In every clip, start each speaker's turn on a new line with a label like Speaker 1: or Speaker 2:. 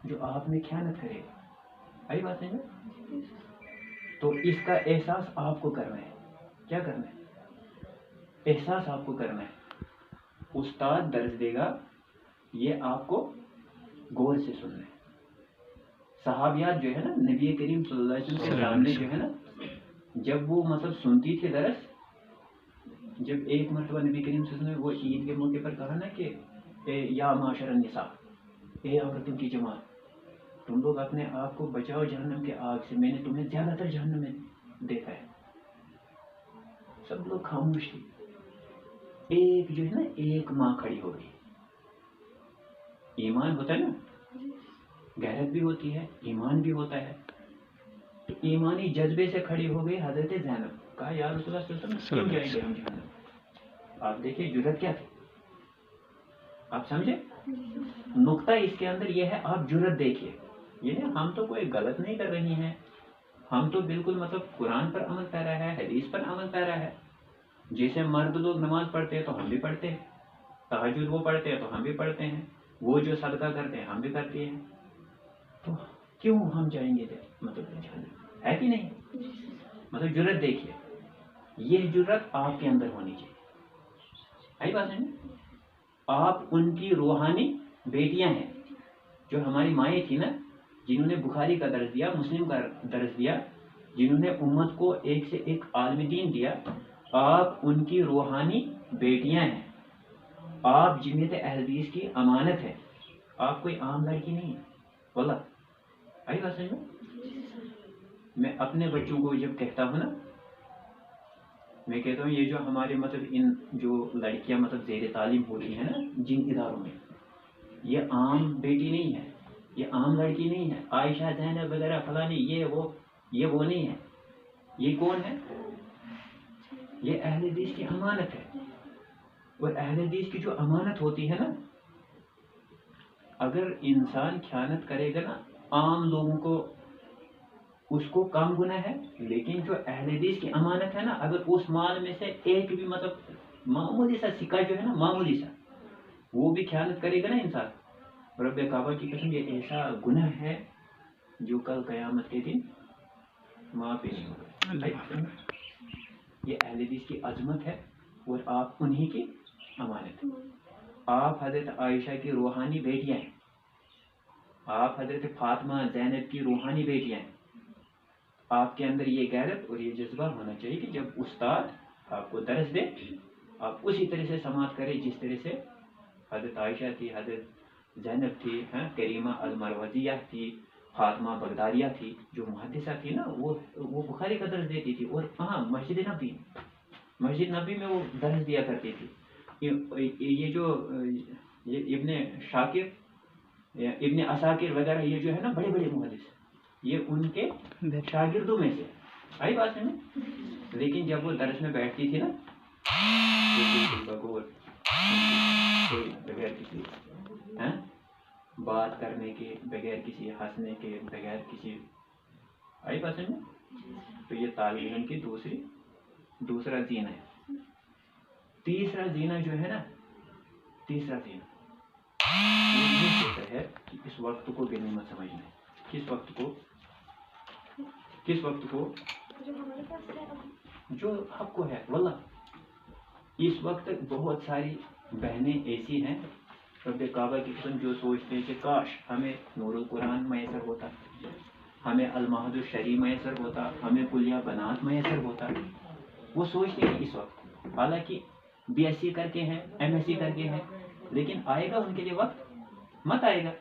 Speaker 1: جو آپ میں خیانت کرے گا. آئی بات ہے نا؟ تو اس کا احساس آپ کو کرنا ہے. کیا کرنا ہے؟ احساس آپ کو کرنا ہے. استاد درس دے گا، یہ آپ کو غور سے سننا ہے. صحابیات جو ہے نا نبی کریم صلی اللہ علیہ وسلم کے سامنے جو ہے نا، جب وہ مطلب سنتی تھی درس، جب ایک مرتبہ نبی کریم صلی اللہ علیہ وسلم نے وہ عید کے موقع پر کہا نا کہ یا معاشر النساء، اے عورتوں کی جماعت، تم لوگ اپنے آپ کو بچاؤ جہنم کے آگ سے، میں نے تمہیں زیادہ تر جہنم میں دیکھا ہے. سب لوگ خاموش تھے. ایک جو ہے نا ایک ماں کھڑی ہو گئی. ایمان ہوتا ہے نا، غیرت بھی ہوتی ہے، ایمان بھی ہوتا ہے. تو ایمانی جذبے سے کھڑی ہو گئی حضرت زینب. کہا یا رسول اللہ صلی اللہ علیہ وسلم کیوں جائیں گے ہم جہنم؟ آپ دیکھیے جرت کیا تھی. آپ سمجھے نقطہ اس کے اندر یہ ہے. آپ جرت دیکھیے، یہ ہم تو کوئی غلط نہیں کر رہی ہیں، ہم تو بالکل مطلب قرآن پر عمل پیرا ہے، حدیث پر عمل پیرا ہے. جیسے مرد لوگ نماز پڑھتے ہیں تو ہم بھی پڑھتے ہیں، تہجد وہ پڑھتے ہیں تو ہم بھی پڑھتے ہیں، وہ جو صدقہ کرتے ہیں ہم بھی کرتے ہیں. تو کیوں ہم جائیں گے مطلب جہنم؟ ہے کہ نہیں؟ مطلب جرت دیکھیے، یہ جرت آپ کے اندر ہونی چاہیے. آئی بات ہے نا؟ آپ ان کی روحانی بیٹیاں ہیں. جو ہماری مائیں تھی نا، جنہوں نے بخاری کا درس دیا، مسلم کا درس دیا، جنہوں نے امت کو ایک سے ایک عالم دین دیا، آپ ان کی روحانی بیٹیاں ہیں. آپ جمعیت اہل حدیث کی امانت ہے. آپ کوئی عام لڑکی نہیں ہے. واللہ آئی بات سمجھ میں؟ میں اپنے بچوں کو جب کہتا ہوں نا، میں کہتا ہوں یہ جو ہمارے مطلب ان جو لڑکیاں مطلب زیر تعلیم ہوتی ہیں نا جن اداروں میں، یہ عام بیٹی نہیں ہے، یہ عام لڑکی نہیں ہے. عائشہ زینب وغیرہ فلانی یہ وہ نہیں ہے. یہ کون ہے؟ یہ اہل حدیث کی امانت ہے. اور اہل حدیث کی جو امانت ہوتی ہے نا، اگر انسان خیانت کرے گا نا عام لوگوں کو اس کو کم گناہ ہے، لیکن جو اہل حدیث کی امانت ہے نا، اگر اس مال میں سے ایک بھی مطلب معمولی سا سکہ جو ہے نا، معمولی سا وہ بھی خیانت کرے گا نا انسان، رب کعبہ کی قسم یہ ایسا گناہ ہے جو کل قیامت کے دن معاف نہیں ہوگا. یہ اہل حدیث کی عظمت ہے اور آپ انہی کی امانت. آپ حضرت عائشہ کی روحانی بیٹیاں ہیں، آپ حضرت فاطمہ زینب کی روحانی بیٹیاں ہیں. آپ کے اندر یہ غیرت اور یہ جذبہ ہونا چاہیے کہ جب استاد آپ کو درس دے آپ اسی طرح سے سماعت کریں جس طرح سے حضرت عائشہ تھی، حضرت زینب تھی، کریمہ المروزیہ تھی، فاطمہ بغدادیہ تھی، جو محدثہ تھی نا، وہ بخاری کا درس دیتی تھی. اور کہاں؟ مسجد نبی میں وہ درس دیا کرتی تھی. یہ جو ابن شاکر، ابن عساکر وغیرہ، یہ جو ہے نا بڑے بڑے محدث، یہ ان کے شاگردوں میں سے. آئی بات ہے نا؟ لیکن جب وہ درس میں بیٹھتی تھی نا، بغیر کسی بات کرنے کے، بغیر کسی ہنسنے کے، بغیر کسی، آئی بات ہے نا؟ تو یہ طالب علم کی دوسرا زینہ ہے. تیسرا زینہ جو ہے نا، تیسرا زینہ یہ ہوتا ہے کہ اس وقت کو غنیمت سمجھنا ہے. کس وقت کو جو حق کو ہے. واللہ اس وقت بہت ساری بہنیں ایسی ہیں رب کعبہ کی قسم جو سوچتے ہیں کہ کاش ہمیں نور القرآن میسر ہوتا، ہمیں المعہد الشریع میسر ہوتا، ہمیں کلیہ بنات میسر ہوتا. وہ سوچتے ہیں اس وقت، حالانکہ بی ایس سی کر کے ہیں، ایم ایس سی کر کے ہیں، لیکن آئے گا ان کے لیے وقت؟ مت آئے گا.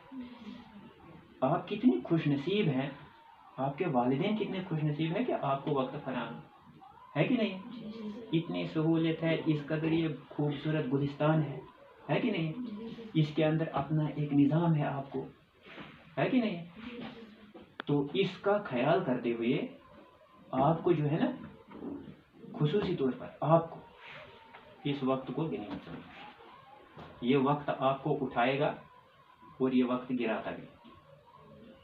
Speaker 1: آپ کتنی خوش نصیب ہیں، آپ کے والدین کتنے خوش نصیب ہیں کہ آپ کو وقت فراہم ہے کہ نہیں؟ اتنی سہولت ہے، اس قدر یہ خوبصورت گلستان ہے کہ نہیں؟ اس کے اندر اپنا ایک نظام ہے آپ کو، ہے کہ نہیں؟ تو اس کا خیال کرتے ہوئے آپ کو جو ہے نا خصوصی طور پر آپ کو اس وقت کو غنیمت سمجھنا. یہ وقت آپ کو اٹھائے گا اور یہ وقت گراتا بھی.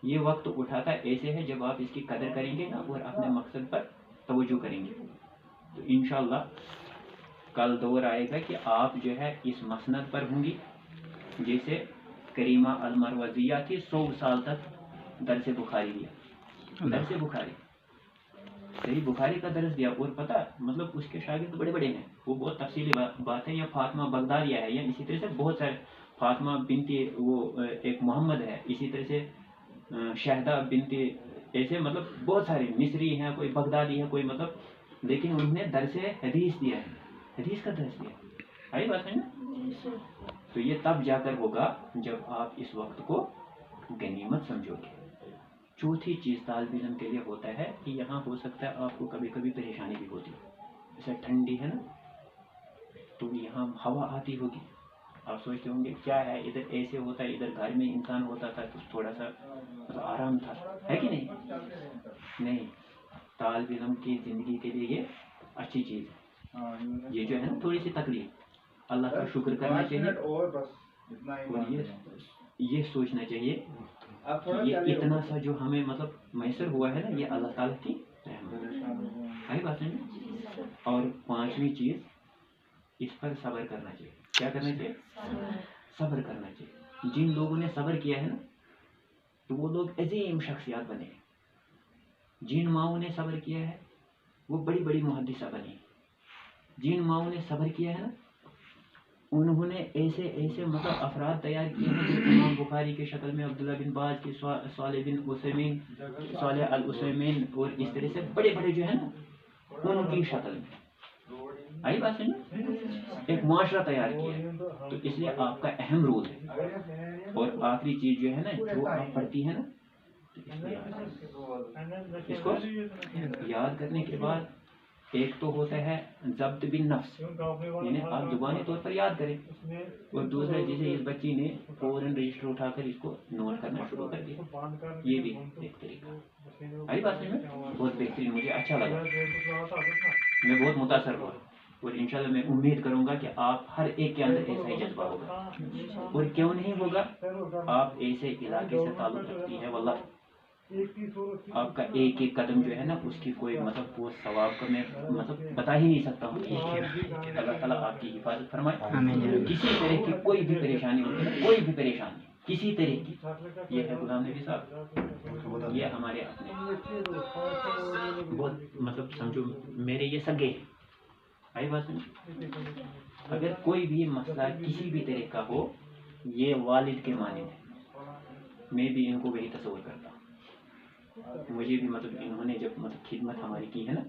Speaker 1: یہ وقت اٹھاتا ایسے ہے جب آپ اس کی قدر کریں گے نا اور اپنے مقصد پر توجہ کریں گے، تو انشاءاللہ کل دور آئے گا کہ آپ جو ہے اس مسند پر ہوں گی. جیسے करीमा अल-मरवज़िया थी, 100 साल तक दरस बुखारी दिया, दरस बुखारी, सही बुखारी का दरस दिया। और पता मतलब उसके शागिर्द बड़े बड़े हैं, वो बहुत तफसीली बात है। या फातिमा बगदादिया है, या इसी तरह से बहुत सारे, फातिमा बिनती वो एक मोहम्मद है, इसी तरह से शहदा बिनती, ऐसे मतलब बहुत सारे मिस्री हैं, कोई बगदादी है, कोई मतलब, लेकिन उन्होंने दरस हदीस दिया है, हदीस का दरस दिया। आई बात है ना? तो ये तब जाकर होगा जब आप इस वक्त को गनीमत समझोगे। चौथी चीज़ तालिब इल्म के लिए होता है कि यहाँ हो सकता है आपको कभी कभी परेशानी भी होती है, जैसे ठंडी है ना, तो यहाँ हवा आती होगी, आप सोचते होंगे क्या है, इधर ऐसे होता है, इधर घर में इंसान होता था तो थोड़ा सा मतलब आराम था, है कि नहीं? नहीं, तालिब इल्म की ज़िंदगी के लिए ये अच्छी चीज़ है। ये जो है ना थोड़ी सी तकलीफ, अल्लाह का शुक्र करना चाहिए, और ये सोचना चाहिए कि ये इतना सा जो हमें मतलब मैसर हुआ है ना, ये अल्लाह ताला की रहमत है, बात है। और पांचवी चीज़, इस पर सब्र करना चाहिए। क्या करना चाहिए? सब्र करना चाहिए। जिन लोगों ने सब्र किया है ना, तो वो लोग अजीम शख्सियत बने। जिन माओं ने सब्र किया है वो बड़ी बड़ी मुहद्दिसा बनी। जिन माओं ने सब्र किया है ना, उन्होंने ऐसे ऐसे मतलब अफराद तैयार किए हैं, जो इमाम बुखारी के शक्ल में, अब्दुल्ला बिन बाज की, सालेह बिन उसैमीन, सालेह अल उसैमीन, और इस तरह से बड़े बड़े जो है ना उनकी शक्ल में। आई बात है ना? एक मुआशरा तैयार किया, तो इसलिए आपका अहम रोल है। और आखिरी चीज जो है ना, जो आप पढ़ती है ना, इसको याद करने के बाद एक तो होता है ज़ब्त बिन नफ्स, यानी आप जुबानी तौर पर याद करें, और दूसरा जैसे इस बच्ची ने फौरन रजिस्टर उठाकर इसको नोट करना शुरू कर दिया, ये भी एक तरीका। आई बात में बहुत बेहतरीन, मुझे अच्छा लगा, मैं बहुत मुतासर हुआ, और इंशाल्लाह मैं उम्मीद करूंगा कि आप हर एक के अंदर ऐसा ही जज्बा होगा। और क्यों नहीं होगा, आप ऐसे इलाके से ताल्लुक़ रखती है, वल्लाह आपका एक एक कदम जो है ना, उसकी कोई मतलब वो सवाब का मैं मतलब बता ही नहीं सकता हूँ। अल्लाह ताला आपकी हिफाजत फरमाए। किसी तरह की कोई भी परेशानी होती है, कोई भी परेशानी किसी तरह की, ये है गुलाम नबी साहब, ये हमारे अपने बहुत मतलब समझो मेरे ये सगे हैं। आई बात नहीं? अगर कोई भी मसला किसी भी तरह का हो, ये वालिद के माने हैं, मैं भी इनको वही तस्वर करता हूँ। मुझे भी मतलब इन्होंने जब मतलब खिदमत हमारी की है ना,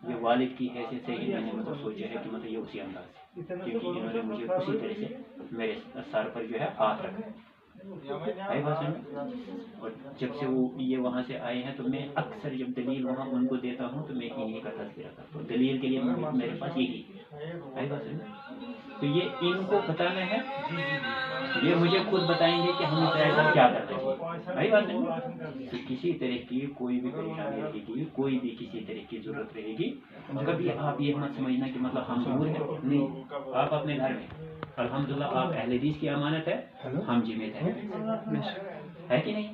Speaker 1: ये वालिद की हैसियत से इन्होंने मतलब सोचा है कि मतलब ये उसी अंदाज से, क्योंकि इन्होंने मुझे उसी तरह से मेरे सर पर जो है हाथ रखा। आई बात समझ? और जब से वो ये वहाँ से आए हैं, तो मैं अक्सर जब दलील वहाँ उनको देता हूँ, तो मैं इन्हीं का तज़किरा करता हूँ दलील के लिए, मेरे पास यही। आई बात समझ? तो ये इनको बताना है, ये मुझे खुद बताएंगे कि हमें ऐसा क्या करना चाहिए। आई बात समझ? तो किसी तरह की कोई भी परेशानी रहेगी, कोई भी किसी तरह की ज़रूरत रहेगी, कभी आप ये मत समझना कि मतलब हम दूर हैं, नहीं, आप अपने घर में अल्हम्दुलिल्लाह, आप अहले हदीस की अमानत है, हम जिम्मेद है कि नहीं?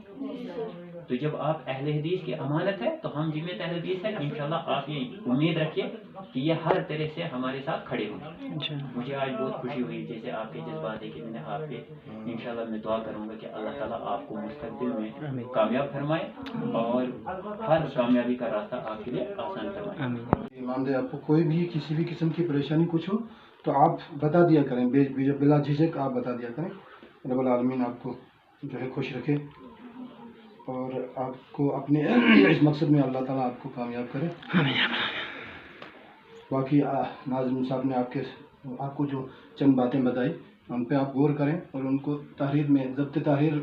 Speaker 1: तो जब आप अहले हदीस की अमानत है, तो हम जिम्मेद अहले हदीस है। इंशाल्लाह आप ये उम्मीद रखिए कि ये हर तरह से हमारे साथ खड़े होंगे। मुझे आज बहुत खुशी हुई, जैसे आपके जज्बात है कि मैंने आपके, इंशाल्लाह मैं दुआ करूंगा कि अल्लाह ताला आपको मुस्तकबिल में कामयाब फरमाए, और हर कामयाबी का रास्ता आपके लिए आसान फरमाए।
Speaker 2: ईमान दे, आपको कोई भी किसी भी किस्म की परेशानी कुछ हो तो आप बता दिया करें, बिला झिझक आप बता दिया करें। रब्बुल आलमीन आपको जो है खुश रखे, और आपको अपने इस मकसद में अल्लाह ताला आपको कामयाब करे। बाकी नाज़िम साहब ने आपको जो चंद बातें बताई, उन पे आप गौर करें, और उनको तहरीर में ज़ब्त तहरीर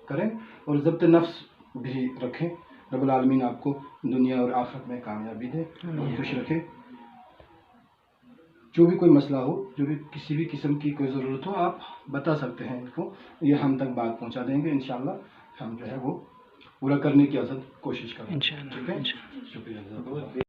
Speaker 2: करें, और ज़ब्त नफ्स भी रखें। रब्बुल आलमीन आपको दुनिया और आखिरत में कामयाबी दे और खुश रखे। जो भी कोई मसला हो, जो भी किसी भी किस्म की कोई ज़रूरत हो, आप बता सकते हैं इनको, ये हम तक बात पहुंचा देंगे। इंशाअल्लाह हम जो है वो पूरा करने की कोशिश करेंगे। ठीक है, शुक्रिया।